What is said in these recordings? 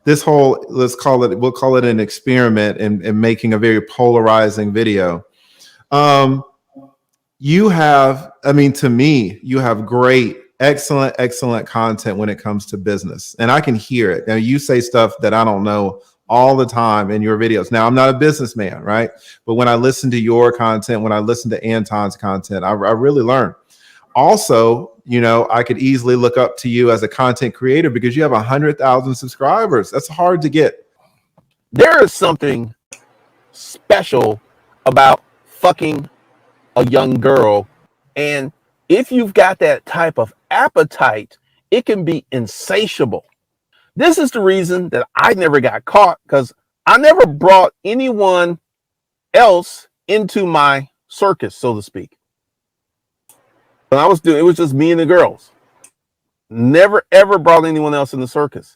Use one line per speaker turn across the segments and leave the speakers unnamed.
this whole, we'll call it an experiment in making a very polarizing video. You have, I mean, to me, you have great, excellent content when it comes to business. And I can hear it. Now, you say stuff that I don't know all the time in your videos. Now, I'm not a businessman, right? But when I listen to your content, when I listen to Anton's content, I really learn. Also, you know, I could easily look up to you as a content creator because you have 100,000 subscribers. That's hard to get.
There is something special about fucking a young girl. And if you've got that type of appetite, it can be insatiable. This is the reason that I never got caught, because I never brought anyone else into my circus, so to speak. When I was doing it, was just me and the girls. Never ever brought anyone else in the circus.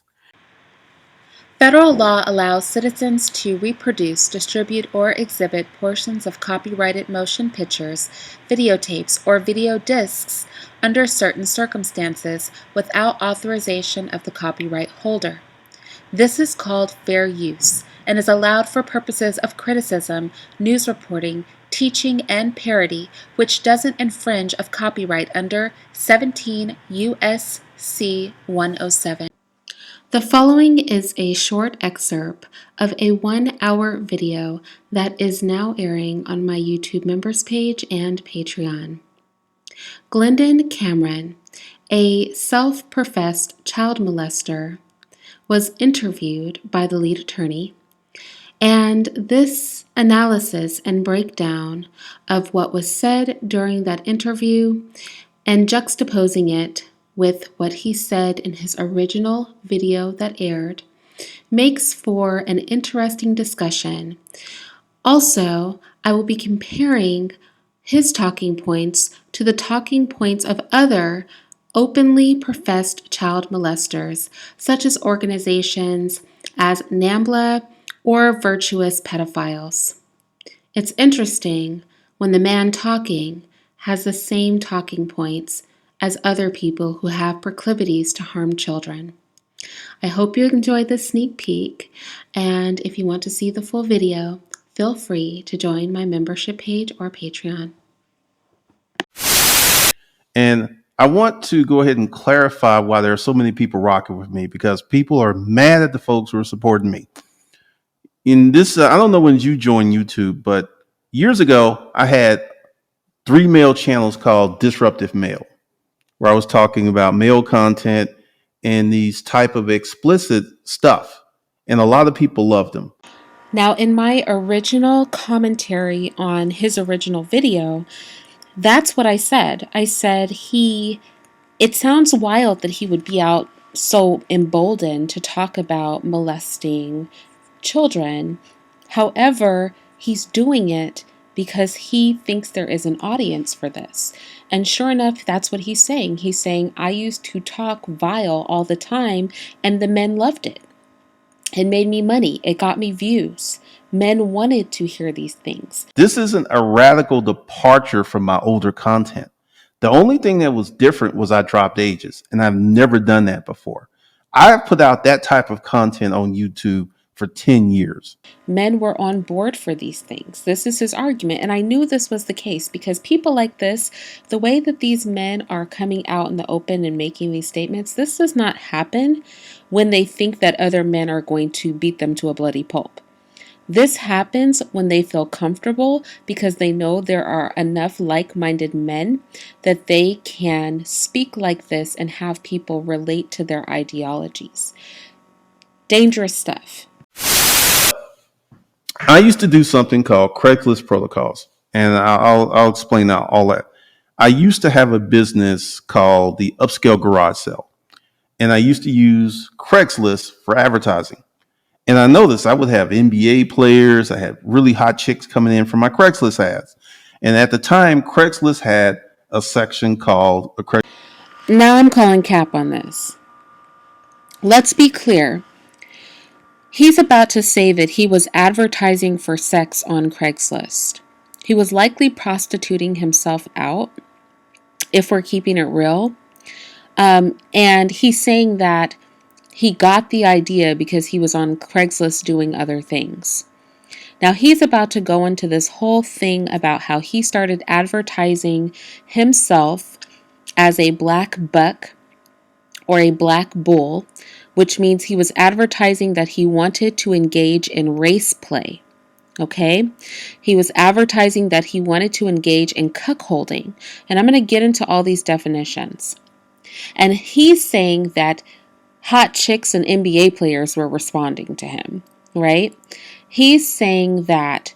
Federal law allows citizens to reproduce, distribute, or exhibit portions of copyrighted motion pictures, videotapes, or video discs under certain circumstances without authorization of the copyright holder. This is called fair use and is allowed for purposes of criticism, news reporting, teaching, and parody, which doesn't infringe of copyright under 17 U.S.C. 107. The following is a short excerpt of a 1-hour video that is now airing on my YouTube members page and Patreon. Glendon Cameron, a self-professed child molester, was interviewed by the lead attorney, and this analysis and breakdown of what was said during that interview and juxtaposing it with what he said in his original video that aired makes for an interesting discussion. Also, I will be comparing his talking points to the talking points of other openly professed child molesters, such as organizations as M0le or virtuous pedophiles. It's interesting when the man talking has the same talking points as other people who have proclivities to harm children. I hope you enjoyed this sneak peek, and if you want to see the full video, feel free to join my membership page or Patreon.
And I want to go ahead and clarify why there are so many people rocking with me, because people are mad at the folks who are supporting me. In this, I don't know when you joined YouTube, but years ago, I had 3 male channels called Disruptive Male, where I was talking about male content and these type of explicit stuff. And a lot of people loved them.
Now, in my original commentary on his original video, that's what I said. I said it sounds wild that he would be out so emboldened to talk about molesting children. However, he's doing it because he thinks there is an audience for this. And sure enough, that's what he's saying. He's saying, I used to talk vile all the time, and the men loved it. It made me money. It got me views. Men wanted to hear these things.
This isn't a radical departure from my older content. The only thing that was different was I dropped ages, and I've never done that before. I've put out that type of content on YouTube for 10 years.
Men were on board for these things. This is his argument. And I knew this was the case because people like this, the way that these men are coming out in the open and making these statements, this does not happen when they think that other men are going to beat them to a bloody pulp. This happens when they feel comfortable because they know there are enough like-minded men that they can speak like this and have people relate to their ideologies. Dangerous stuff.
I used to do something called Craigslist protocols, and I'll explain all that. I used to have a business called the Upscale Garage Sale, and I used to use Craigslist for advertising. And I noticed I would have NBA players. I had really hot chicks coming in from my Craigslist ads. And at the time, Craigslist had a section called a Craigslist.
Now I'm calling cap on this. Let's be clear. He's about to say that he was advertising for sex on Craigslist. He was likely prostituting himself out, if we're keeping it real. And he's saying that He got the idea because he was on Craigslist doing other things. Now he's about to go into this whole thing about how he started advertising himself as a black buck or a black bull, which means he was advertising that he wanted to engage in race play. Okay? He was advertising that he wanted to engage in cuckolding. And I'm going to get into all these definitions. And he's saying that hot chicks and NBA players were responding to him, right? He's saying that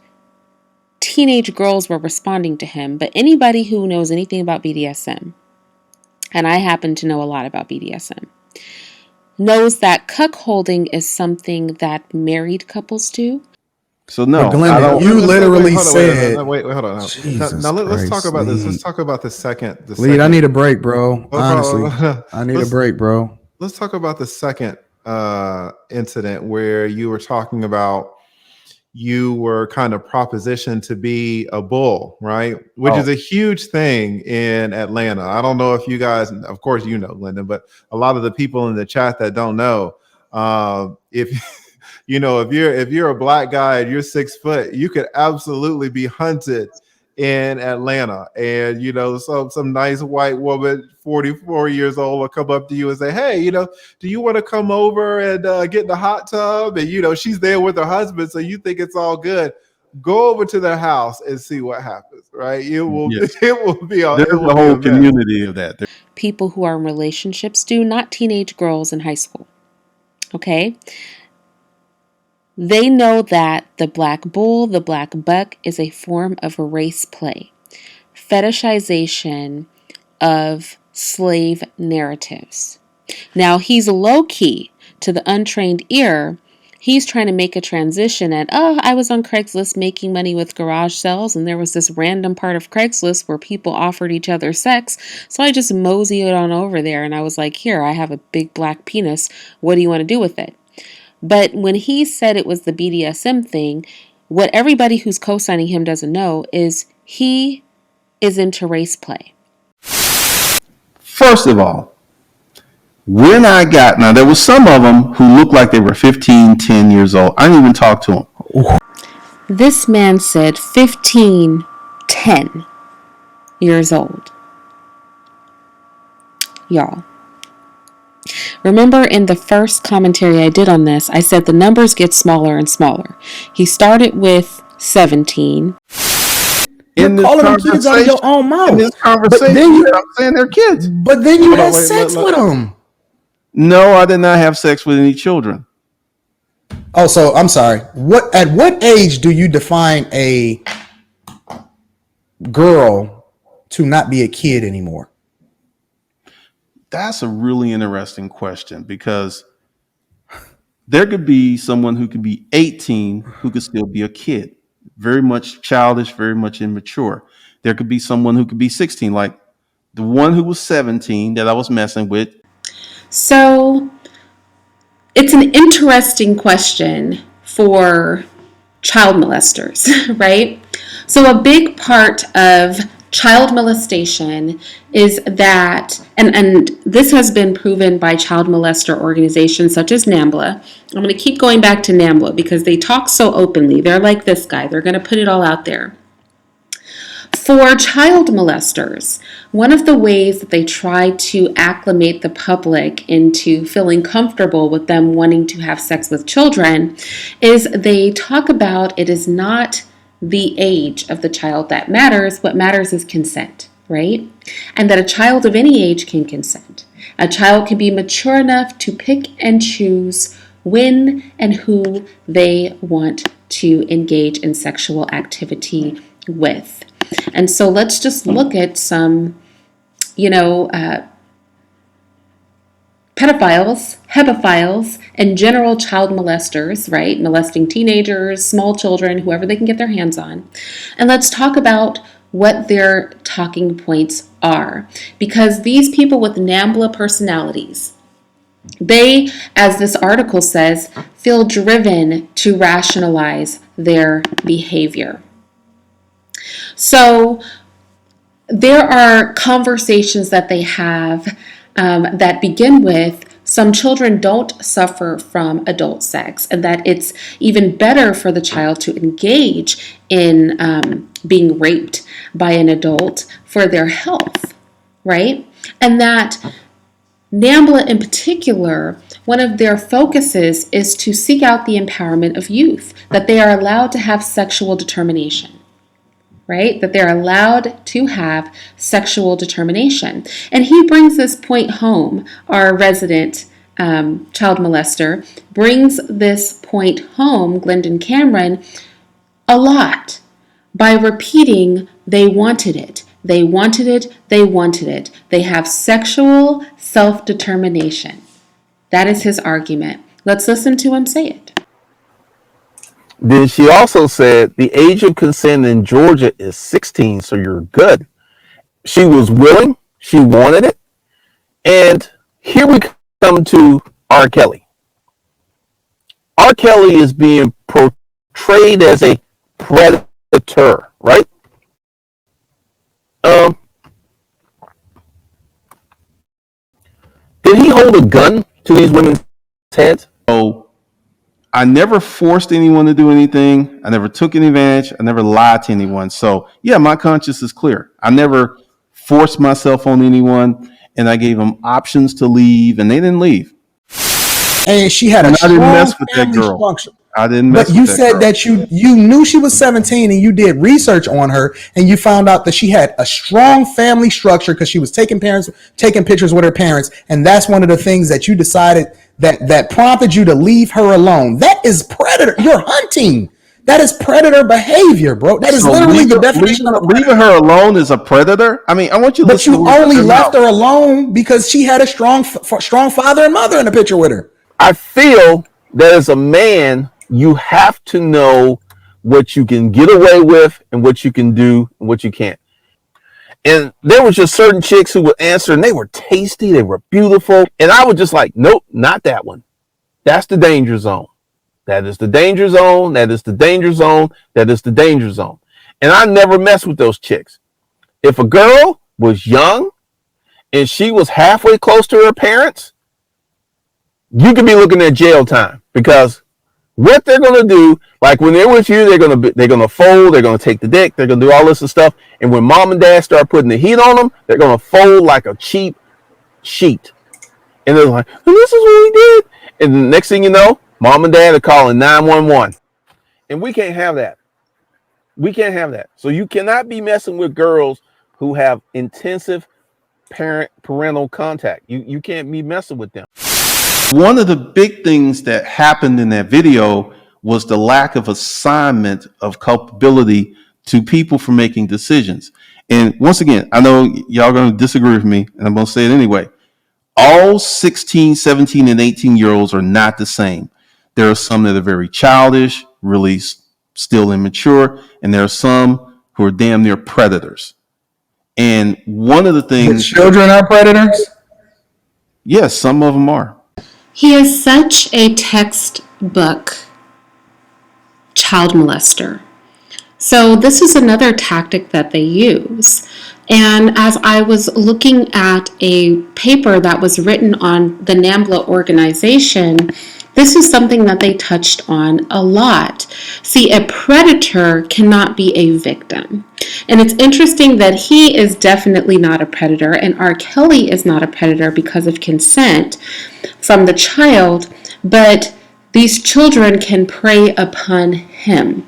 teenage girls were responding to him, but anybody who knows anything about BDSM, and I happen to know a lot about BDSM, knows that cuckolding is something that married couples do.
So no,
But Glendon,
I don't.
you literally
hold on,
said,
wait, hold on.
Jesus
Now let's talk
Christ,
about this.
Lead.
Let's talk about the second.
Lead, I need a break, bro. Honestly, I need a
Let's-
break, bro.
Let's talk about the second incident where you were talking about you were kind of propositioned to be a bull, right? Which is a huge thing in Atlanta. I don't know if you guys, of course, you know, Glendon, but a lot of the people in the chat that don't know, if you know, if you're a black guy and you're 6 foot, you could absolutely be hunted in Atlanta. And you know, some nice white woman, 44 years old, will come up to you and say, "Hey, you know, do you want to come over and get in the hot tub?" And you know, she's there with her husband, so you think it's all good. Go over to their house and see what happens. Right? It will.
Yes.
It will be.
There's
it will
a
be
whole
mess.
community of that.
People who are in relationships do, not teenage girls in high school. Okay? They know that the black bull, the black buck is a form of race play, fetishization of slave narratives. Now, he's low key to the untrained ear. He's trying to make a transition at, oh, I was on Craigslist making money with garage sales, and there was this random part of Craigslist where people offered each other sex. So I just moseyed on over there and I was like, here, I have a big black penis. What do you want to do with it? But when he said it was the BDSM thing, what everybody who's co-signing him doesn't know is he is into race play.
First of all, when now there was some of them who looked like they were 15, 10 years old. I didn't even talk to them.
This man said 15, 10 years old. Y'all. Remember in the first commentary I did on this, I said the numbers get smaller and smaller. He started with 17.
You're calling them kids out of your own mouth.
In this conversation,
then
I'm saying they're kids.
But then you had sex with them.
No, I did not have sex with any children.
Oh, so I'm sorry. At what age do you define a girl to not be a kid anymore?
That's a really interesting question, because there could be someone who could be 18 who could still be a kid, very much childish, very much immature. There could be someone who could be 16, like the one who was 17 that I was messing with.
So it's an interesting question for child molesters, right? So a big part of child molestation is that, and this has been proven by child molester organizations such as M0le. I'm going to keep going back to M0le because they talk so openly. They're like this guy. They're going to put it all out there. For child molesters, one of the ways that they try to acclimate the public into feeling comfortable with them wanting to have sex with children is they talk about it is not the age of the child that matters. What matters is consent, right? And that a child of any age can consent. A child can be mature enough to pick and choose when and who they want to engage in sexual activity with. And so let's just look at some, pedophiles, hebephiles, and general child molesters, right? Molesting teenagers, small children, whoever they can get their hands on. And let's talk about what their talking points are. Because these people with M0le personalities, they, as this article says, feel driven to rationalize their behavior. So there are conversations that they have that begin with, some children don't suffer from adult sex, and that it's even better for the child to engage in being raped by an adult for their health, right? And that M0le in particular, one of their focuses is to seek out the empowerment of youth, that they are allowed to have sexual determination. Right? That they're allowed to have sexual determination. And he brings this point home. Our resident child molester brings this point home, Glendon Cameron, a lot by repeating they wanted it. They wanted it. They wanted it. They have sexual self-determination. That is his argument. Let's listen to him say it.
Then she also said the age of consent in Georgia is 16, so you're good. She was willing, she wanted it, and here we come to R. Kelly. R. Kelly is being portrayed as a predator, right? Did he hold a gun to these women's heads?
So I never forced anyone to do anything. I never took any advantage. I never lied to anyone. So yeah, my conscience is clear. I never forced myself on anyone, and I gave them options to leave, and they didn't leave.
And she had a
I didn't mess
strong
with that
family
girl.
structure.
I didn't mess
But you
with that
said
girl.
that you knew she was 17 and you did research on her and you found out that she had a strong family structure because she was taking pictures with her parents, and that's one of the things that you decided that prompted you to leave her alone. That is predator. You're hunting. That is predator behavior, bro. That is
So
literally the definition of a predator.
leaving her alone is a predator. I mean, I want you to
But
listen
you
to what
only
her
left
mouth.
her alone because she had a strong father and mother in the picture with her.
I feel that as a man, you have to know what you can get away with and what you can do and what you can't. And there was just certain chicks who would answer and they were tasty, they were beautiful. And I would just like, nope, not that one. That's the danger zone. That is the danger zone. That is the danger zone. That is the danger zone. And I never messed with those chicks. If a girl was young and she was halfway close to her parents, you could be looking at jail time, because what they're going to do, like when they're with you, they're going to fold, they're going to take the dick, they're going to do all this stuff. And when mom and dad start putting the heat on them, they're going to fold like a cheap sheet. And they're like, well, this is what we did. And the next thing you know, mom and dad are calling 911. And we can't have that. We can't have that. So you cannot be messing with girls who have intensive parental contact. You can't be messing with them.
One of the big things that happened in that video was the lack of assignment of culpability to people for making decisions. And once again, I know y'all going to disagree with me, and I'm going to say it anyway. All 16, 17, and 18-year-olds are not the same. There are some that are very childish, really still immature, and there are some who are damn near predators. And one of the
The
things,
children are predators.
yes, some of them are.
He is such a textbook child molester. So this is another tactic that they use. And as I was looking at a paper that was written on the M0le organization, this is something that they touched on a lot. See, a predator cannot be a victim. And it's interesting that he is definitely not a predator, and R. Kelly is not a predator because of consent from the child, but these children can prey upon him.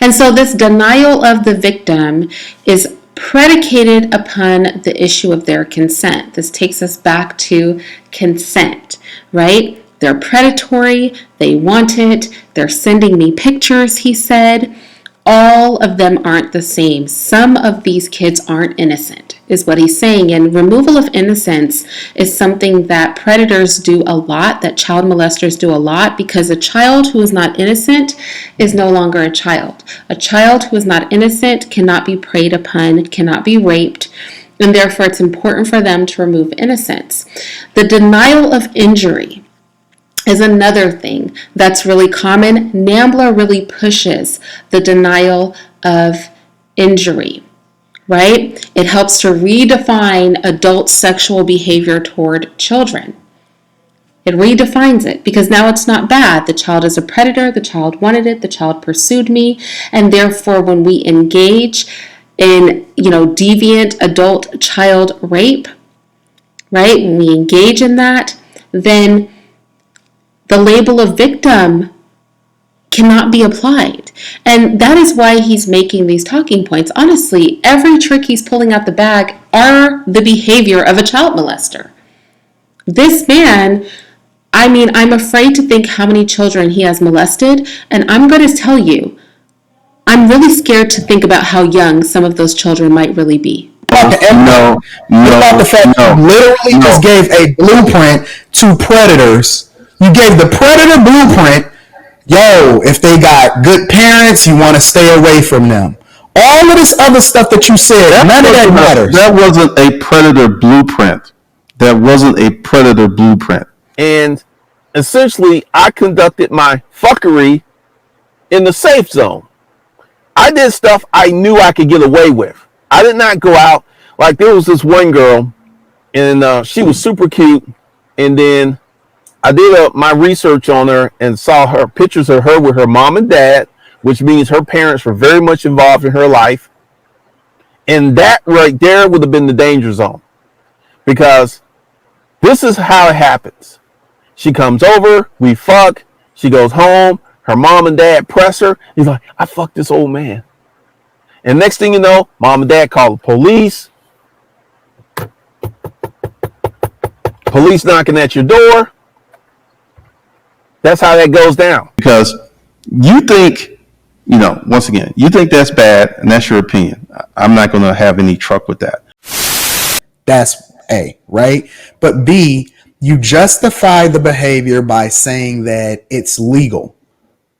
And so this denial of the victim is predicated upon the issue of their consent. This takes us back to consent, right? They're predatory, they want it, they're sending me pictures, he said. All of them aren't the same. Some of these kids aren't innocent, is what he's saying. And removal of innocence is something that predators do a lot, that child molesters do a lot, because a child who is not innocent is no longer a child. A child who is not innocent cannot be preyed upon, cannot be raped, and therefore it's important for them to remove innocence. The denial of injury is another thing that's really common. M0le really pushes the denial of injury, right? It helps to redefine adult sexual behavior toward children. It redefines it because now it's not bad. The child is a predator. The child wanted it. The child pursued me. And therefore, when we engage in, deviant adult child rape, right? When we engage in that, then the label of victim cannot be applied. And that is why he's making these talking points. Honestly, every trick he's pulling out the bag are the behavior of a child molester. This man, I'm afraid to think how many children he has molested, and I'm going to tell you, I'm really scared to think about how young some of those children might really be.
What about the fact you literally just gave a blueprint to predators? You gave the predator blueprint. Yo, if they got good parents, you want to stay away from them. All of this other stuff that you said, none of that matters.
That wasn't a predator blueprint.
And essentially, I conducted my fuckery in the safe zone. I did stuff I knew I could get away with. I did not go out. Like, there was this one girl, and she was super cute. And then I did my research on her and saw her pictures of her with her mom and dad, which means her parents were very much involved in her life. And that right there would have been the danger zone. Because this is how it happens. She comes over, we fuck, she goes home, her mom and dad press her. He's like, I fucked this old man. And next thing you know, mom and dad call the police. Police knocking at your door. That's how that goes down.
Because you think, once again, you think that's bad, and that's your opinion. I'm not going to have any truck with that.
That's A, right? But B, you justify the behavior by saying that it's legal,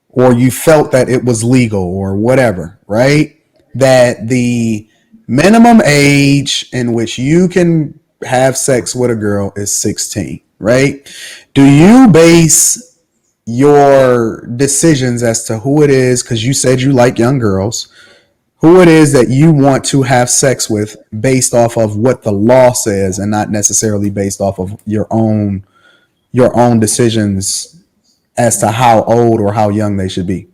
or you felt that it was legal, or whatever, right? That the minimum age in which you can have sex with a girl is 16, right? Do you base your decisions as to who it is, because you said you like young girls, who it is that you want to have sex with based off of what the law says and not necessarily based off of your own decisions as to how old or how young they should be?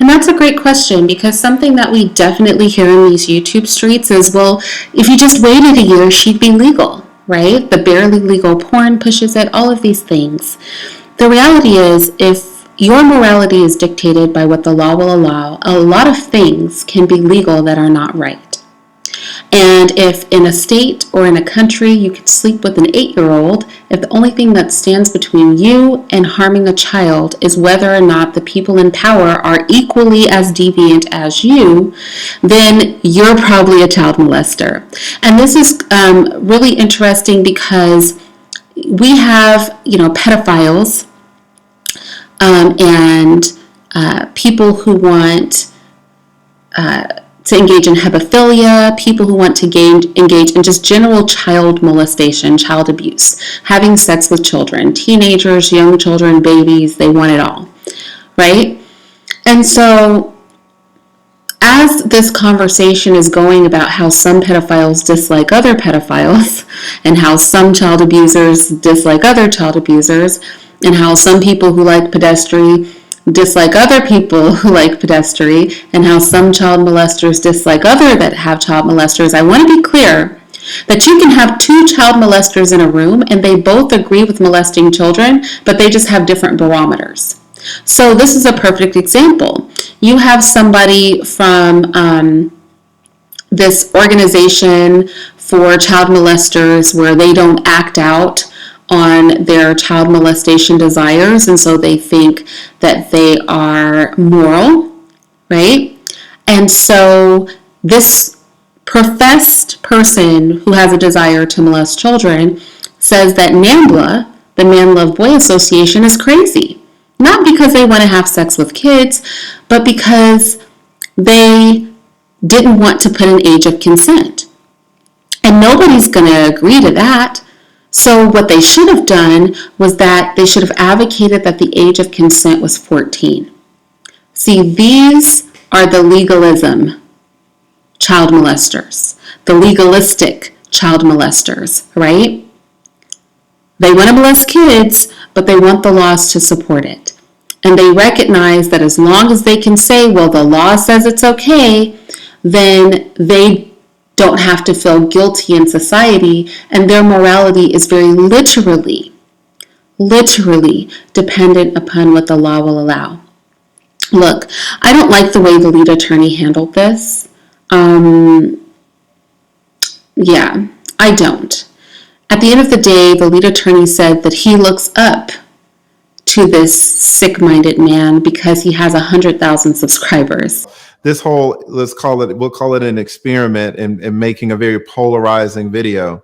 And that's a great question, because something that we definitely hear in these YouTube streets is, well, if you just waited a year, she'd be legal, right? The barely legal porn pushes it, all of these things. The reality is, if your morality is dictated by what the law will allow, a lot of things can be legal that are not right. And if in a state or in a country you could sleep with an 8-year-old, if the only thing that stands between you and harming a child is whether or not the people in power are equally as deviant as you, then you're probably a child molester. And this is really interesting because we have, pedophiles and people who want to engage in hebephilia, people who want to engage in just general child molestation, child abuse, having sex with children, teenagers, young children, babies, they want it all, right? And so as this conversation is going about how some pedophiles dislike other pedophiles, and how some child abusers dislike other child abusers, and how some people who like pedestry dislike other people who like pedestry, and how some child molesters dislike other that have child molesters, I want to be clear that you can have 2 child molesters in a room and they both agree with molesting children, but they just have different barometers. So this is a perfect example. You have somebody from this organization for child molesters where they don't act out on their child molestation desires, and so they think that they are moral, right? And so this professed person who has a desire to molest children says that M0le, the Man Love Boy Association, is crazy. Not because they want to have sex with kids, but because they didn't want to put an age of consent. And nobody's going to agree to that. So what they should have done was that they should have advocated that the age of consent was 14. See, these are the legalism child molesters, the legalistic child molesters, right? They want to molest kids, but they want the laws to support it. And they recognize that as long as they can say, well, the law says it's okay, then they don't have to feel guilty in society, and their morality is very literally dependent upon what the law will allow. Look, I don't like the way the lead attorney handled this. Yeah, I don't. At the end of the day, the lead attorney said that he looks up to this sick-minded man because he has 100,000 subscribers.
This whole, we'll call it an experiment in making a very polarizing video.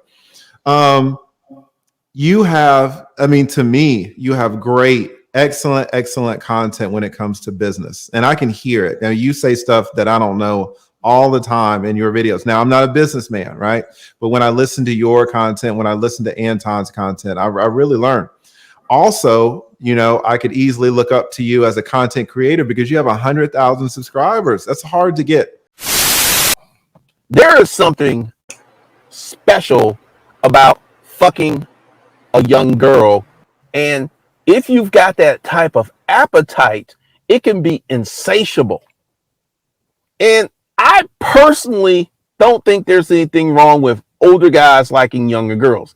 You have, to me, you have great, excellent content when it comes to business. And I can hear it. Now, you say stuff that I don't know all the time in your videos. Now, I'm not a businessman, right? But when I listen to your content, when I listen to Anton's content, I really learn. Also, I could easily look up to you as a content creator because you have 100,000 subscribers. That's hard to get.
There is something special about fucking a young girl. And if you've got that type of appetite, it can be insatiable. And I personally don't think there's anything wrong with older guys liking younger girls.